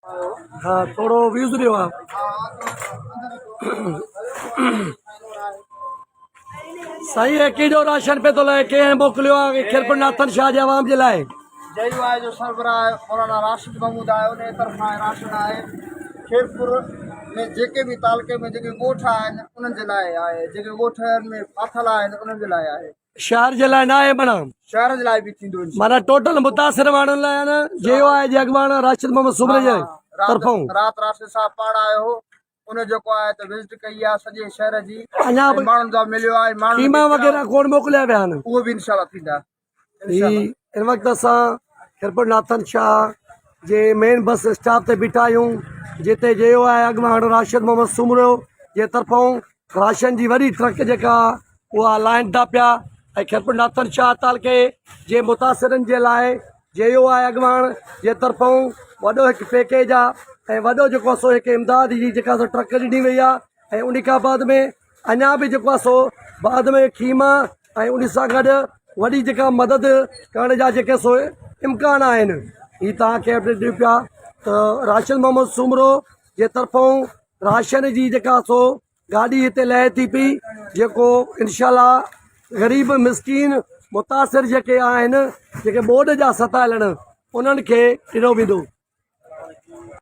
हाँ थोड़ो व्यूज ॾियो आहे। साईं केॾो राशन पे थो लहे, कंहिं मोकिलियो आहे खिरपुर नाथन शाह जे आवाम जे लाइ? जयू आहे जो सरबराह मौलाना राशिद महमूद आहे, उन तरफ़ां राशन आहे। खिरपुर में जेके भी तालुके में जेके ॻोठ आहिनि उन्हनि जे लाइ आहे, जेके ॻोठनि में फाथल आहिनि उन्हनि जे लाइ आहे। शहर जे लाइ न आहे माना? शहर जे लाइ बि थींदो माना टोटल मुतासिर माण्हुनि लाइ न जेको आहे जे अॻवान राशिद मोहम्मद सुमरे जे तरफ़ों रात राशिद साहब पाण आयो हो, उन जेको आहे त विज़िट कई आहे सॼे शहर जी। अञा माण्हुनि जा मिलियो आहे, माण्हू कीमा वग़ैरह कोन मोकिलिया विया आहिनि? उहो बि इंशाल्लाह थींदा। इन वक़्तु असां खिरपुर नाथन शाह जे मेन बस स्टॉप ते बीठा आहियूं, जिते जो आहे अॻवान राशिद मोहम्मद सुमरो जे तरफ़ों राशन जी वॾी ट्रक जेका उहा लाइन था पिया ऐं खिरपुर नाथन शाह तालुके जे मुतासिरनि जे लाइ जो आहे अॻवान जे तरफ़ों वॾो हिकु पैकेज आहे ऐं वॾो जेको आहे सो हिकु इमदाद जी जेका सो ट्रक ॾिनी वई आहे। ऐं उन खां बाद में अञा बि जेको आहे सो बाद में खीमा ऐं उन सां गॾु वॾी जेका मदद करण जा जेके सो इम्कान आहिनि। हीअ तव्हांखे अपडेट ॾियूं पिया त राशिद मोहम्मद सुमरो जे तरफ़ों राशन जी जेका सो गाॾी हिते लहे थी पई, जेको इंशाल्लाह ग़रीब मिसकीन मुतासिर जेके आहिनि, जेके बोर्ड जा सताइल उन्हनि खे ॾिनो वेंदो।